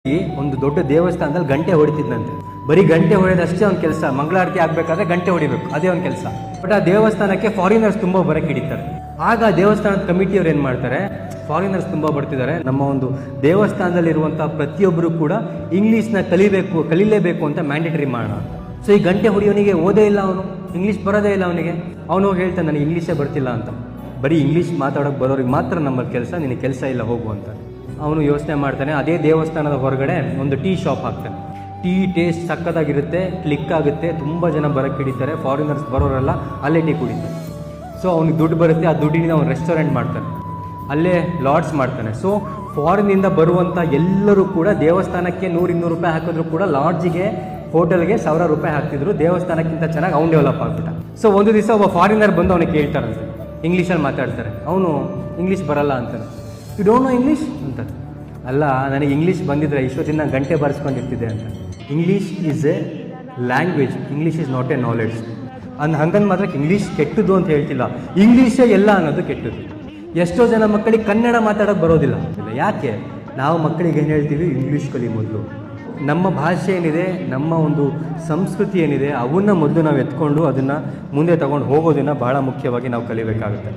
ಒಂದು ದೊಡ್ಡ ದೇವಸ್ಥಾನದಲ್ಲಿ ಗಂಟೆ ಹೊಡಿತಿದ್ನಂತೆ. ಬರೀ ಗಂಟೆ ಹೊಡೆದಷ್ಟೇ ಅವ್ನ ಕೆಲಸ. ಮಂಗಳಾರತಿ ಆಗ್ಬೇಕಾದ್ರೆ ಗಂಟೆ ಹೊಡಿಬೇಕು, ಅದೇ ಅವ್ನ ಕೆಲಸ. ಬಟ್ ಆ ದೇವಸ್ಥಾನಕ್ಕೆ ಫಾರಿನರ್ಸ್ ತುಂಬಾ ಬರಕ್ಕೆ ಹಿಡಿತಾರೆ. ಆಗ ದೇವಸ್ಥಾನದ ಕಮಿಟಿಯವ್ರು ಏನ್ ಮಾಡ್ತಾರೆ, ಫಾರಿನರ್ಸ್ ತುಂಬಾ ಬರ್ತಿದ್ದಾರೆ, ನಮ್ಮ ಒಂದು ದೇವಸ್ಥಾನದಲ್ಲಿರುವಂತಹ ಪ್ರತಿಯೊಬ್ಬರು ಕೂಡ ಇಂಗ್ಲೀಷ್ನ ಕಲಿಲೇಬೇಕು ಅಂತ ಮ್ಯಾಂಡೇಟರಿ ಮಾಡೋಣ. ಸೊ ಈ ಗಂಟೆ ಹೊಡಿಯೋನಿಗೆ ಓದೇ ಇಲ್ಲ, ಅವನು ಇಂಗ್ಲೀಷ್ ಬರೋದೇ ಇಲ್ಲ ಅವನಿಗೆ. ಅವನು ಹೋಗಿ ಹೇಳ್ತಾನೆ ನನಗೆ ಇಂಗ್ಲೀಷೇ ಬರ್ತಿಲ್ಲ ಅಂತ. ಬರೀ ಇಂಗ್ಲೀಷ್ ಮಾತಾಡೋಕೆ ಬರೋರಿಗೆ ಮಾತ್ರ ನಮ್ಮಲ್ಲಿ ಕೆಲಸ, ನಿನಗೆ ಕೆಲಸ ಇಲ್ಲ ಹೋಗು ಅಂತ. ಅವನು ಯೋಚನೆ ಮಾಡ್ತಾನೆ. ಅದೇ ದೇವಸ್ಥಾನದ ಹೊರಗಡೆ ಒಂದು ಟೀ ಶಾಪ್ ಹಾಕ್ತಾನೆ. ಟೀ ಟೇಸ್ಟ್ ಸಕ್ಕದಾಗಿರುತ್ತೆ, ಕ್ಲಿಕ್ ಆಗುತ್ತೆ, ತುಂಬ ಜನ ಬರೋಕ್ಕೆ ಹಿಡಿತಾರೆ. ಫಾರಿನರ್ಸ್ ಬರೋರೆಲ್ಲ ಅಲ್ಲೇ ಟೀ ಕುಡಿತಾರೆ. ಸೊ ಅವ್ನಿಗೆ ದುಡ್ಡು ಬರುತ್ತೆ. ಆ ದುಡ್ಡಿನಿಂದ ಅವ್ನು ರೆಸ್ಟೋರೆಂಟ್ ಮಾಡ್ತಾನೆ, ಅಲ್ಲೇ ಲಾಡ್ಜ್ ಮಾಡ್ತಾನೆ. ಸೊ ಫಾರಿನಿಂದ ಬರುವಂಥ ಎಲ್ಲರೂ ಕೂಡ ದೇವಸ್ಥಾನಕ್ಕೆ 100-200 ರೂಪಾಯಿ ಹಾಕಿದ್ರು ಕೂಡ ಲಾಡ್ಜಿಗೆ, ಹೋಟೆಲ್ಗೆ 1000 ರೂಪಾಯಿ ಹಾಕ್ತಿದ್ರು. ದೇವಸ್ಥಾನಕ್ಕಿಂತ ಚೆನ್ನಾಗಿ ಅವ್ನು ಡೆವಲಪ್ ಆಗ್ಬಿಟ್ಟ. ಸೊ ಒಂದು ದಿವಸ ಒಬ್ಬ ಫಾರಿನರ್ ಬಂದು ಅವನಿಗೆ ಕೇಳ್ತಾರಂತೆ, ಇಂಗ್ಲೀಷಲ್ಲಿ ಮಾತಾಡ್ತಾರೆ. ಅವನು ಇಂಗ್ಲೀಷ್ ಬರಲ್ಲ ಅಂತಾನೆ. ಯು ಡೋಂಟ್ ನೋ ಇಂಗ್ಲೀಷ್ ಅಂತ. ಅಲ್ಲ, ನನಗೆ ಇಂಗ್ಲೀಷ್ ಬಂದಿದ್ರೆ ಇಷ್ಟೊತ್ತಿನ ಗಂಟೆ ಬಾರಿಸ್ಕೊಂಡಿರ್ತಿದ್ದೆ ಅಂತ. English is a language, English is not a knowledge. ಹಂಗಂದು ಮಾತ್ರ ಇಂಗ್ಲೀಷ್ ಕೆಟ್ಟದ್ದು ಅಂತ ಹೇಳ್ತಿಲ್ಲ, ಇಂಗ್ಲೀಷೇ ಎಲ್ಲ ಅನ್ನೋದು ಕೆಟ್ಟದ್ದು. ಎಷ್ಟೋ ಜನ ಮಕ್ಕಳಿಗೆ ಕನ್ನಡ ಮಾತಾಡೋಕ್ಕೆ ಬರೋದಿಲ್ಲ. ಯಾಕೆ? ನಾವು ಮಕ್ಕಳಿಗೆ ಏನು ಹೇಳ್ತೀವಿ, ಇಂಗ್ಲೀಷ್ ಕಲಿ ಮೊದಲು. ನಮ್ಮ ಭಾಷೆ ಏನಿದೆ, ನಮ್ಮ ಒಂದು ಸಂಸ್ಕೃತಿ ಏನಿದೆ, ಅವನ್ನ ಮೊದಲು ನಾವು ಎತ್ಕೊಂಡು ಅದನ್ನು ಮುಂದೆ ತಗೊಂಡು ಹೋಗೋದನ್ನು ಬಹಳ ಮುಖ್ಯವಾಗಿ ನಾವು ಕಲಿಬೇಕಾಗುತ್ತೆ.